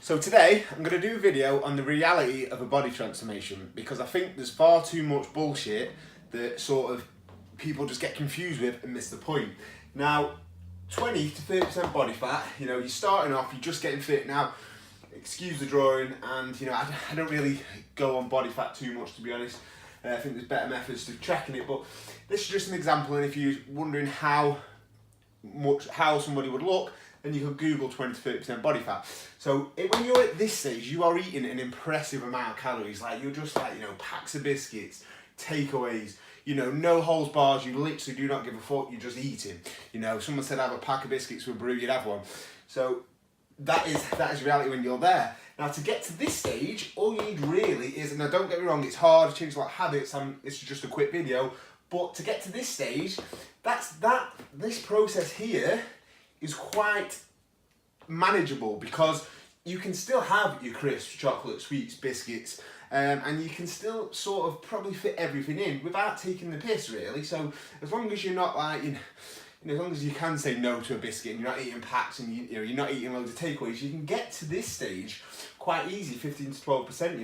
So today I'm going to do a video on the reality of a body transformation because I think there's far too much bullshit that sort of people just get confused with and miss the point. Now, 20 to 30% body fat, you're starting off, you're just getting fit. Now, excuse the drawing, and I don't really go on body fat too much, to be honest. I think there's better methods to tracking it, but this is just an example, and if you're wondering how somebody would look, then you could Google 20 to 30% body fat. So when you're at this stage, you are eating an impressive amount of calories. Like you're just like, packs of biscuits, takeaways, no holds bars. You literally do not give a fuck. You're just eating. Someone said have a pack of biscuits with a brew, you'd have one. So that is reality when you're there. Now to get to this stage, all you need really is, and now don't get me wrong, it's hard to change a lot of habits. It's just a quick video, but to get to this stage, this process here is quite manageable because you can still have your crisps, chocolate, sweets, biscuits, and you can still sort of probably fit everything in without taking the piss, really. So as long as you're not like, as long as you can say no to a biscuit and you're not eating packs and you're not eating loads of takeaways, you can get to this stage quite easy, 15 to 12%.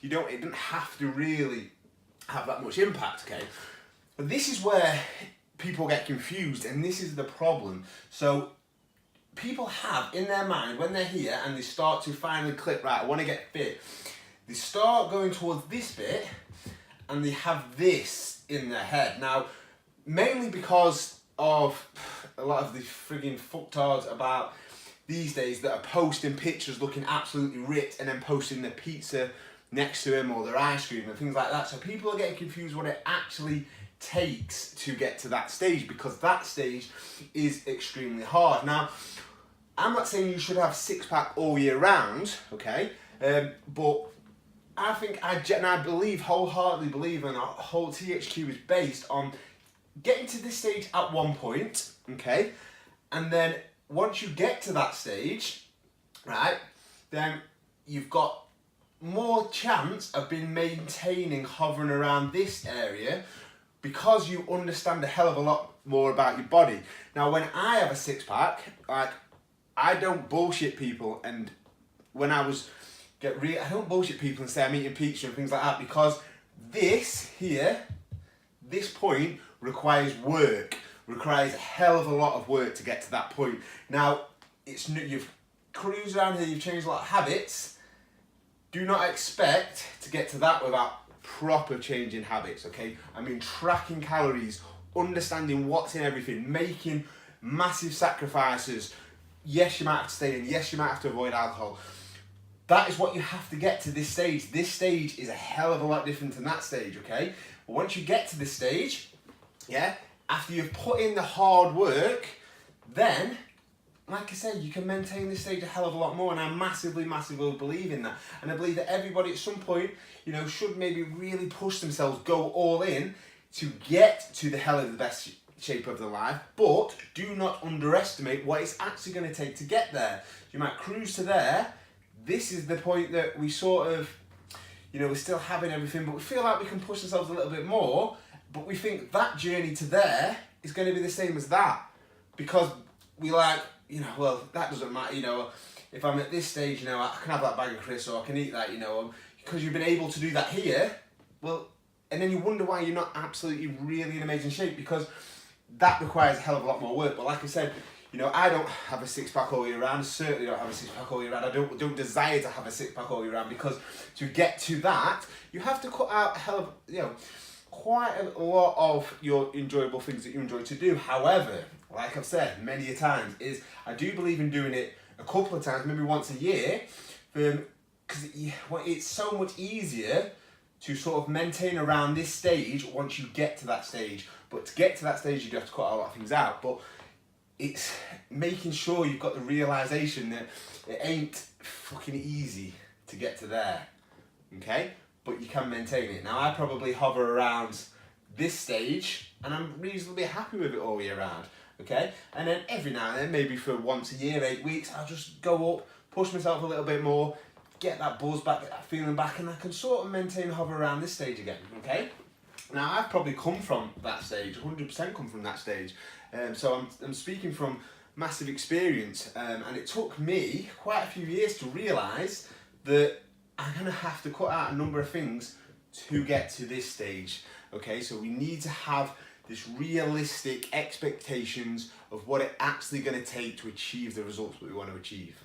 It doesn't have to really have that much impact, okay? But this is where people get confused, and this is the problem. So people have in their mind when they're here and they start to finally click, right, I want to get fit, they start going towards this bit and they have this in their head. Now, mainly because of a lot of the frigging fucktards about these days that are posting pictures looking absolutely ripped and then posting their pizza next to them or their ice cream and things like that. So people are getting confused what it actually takes to get to that stage, because that stage is extremely hard. Now, I'm not saying you should have six-pack all year round, okay? But I think, I believe, wholeheartedly believe, and our whole THQ is based on getting to this stage at one point, okay? And then once you get to that stage, right, then you've got more chance of being maintaining, hovering around this area, because you understand a hell of a lot more about your body. Now, when I have a six-pack, like, I don't bullshit people, and when I don't bullshit people and say I'm eating pizza and things like that, because this here, this point requires requires a hell of a lot of work to get to that point. Now, you've cruised around here, you've changed a lot of habits. Do not expect to get to that without proper change in habits, okay? I mean, tracking calories, understanding what's in everything, making massive sacrifices. Yes, you might have to stay in. Yes, you might have to avoid alcohol. That is what you have to get to this stage. This stage is a hell of a lot different than that stage, okay? But once you get to this stage, yeah, after you've put in the hard work, then, like I said, you can maintain this stage a hell of a lot more, and I massively, massively believe in that. And I believe that everybody at some point, should maybe really push themselves, go all in to get to the hell of the best shape of their life, but do not underestimate what it's actually going to take to get there. You might cruise to there. This is the point that we sort of, we're still having everything, but we feel like we can push ourselves a little bit more, but we think that journey to there is going to be the same as that, because we like, well, that doesn't matter, if I'm at this stage, I can have that bag of crisps or I can eat that, because you've been able to do that here, well, and then you wonder why you're not absolutely really in amazing shape, because that requires a hell of a lot more work. But like I said, I don't have a six-pack all year round, certainly don't have a six-pack all year round, I don't desire to have a six-pack all year round, because to get to that, you have to cut out a hell of, quite a lot of your enjoyable things that you enjoy to do. However, like I've said many a times, is I do believe in doing it a couple of times, maybe once a year, because it's so much easier to sort of maintain around this stage once you get to that stage. But to get to that stage, you do have to cut a lot of things out. But it's making sure you've got the realisation that it ain't fucking easy to get to there, okay? But you can maintain it. Now, I probably hover around this stage, and I'm reasonably happy with it all year round, okay? And then every now and then, maybe for once a year, 8 weeks, I'll just go up, push myself a little bit more, get that buzz back, get that feeling back, and I can sort of maintain hover around this stage again, okay? Now, I've probably come from that stage, 100% come from that stage. So I'm speaking from massive experience, and it took me quite a few years to realise that I'm going to have to cut out a number of things to get to this stage. Okay, so we need to have this realistic expectations of what it's actually going to take to achieve the results that we want to achieve.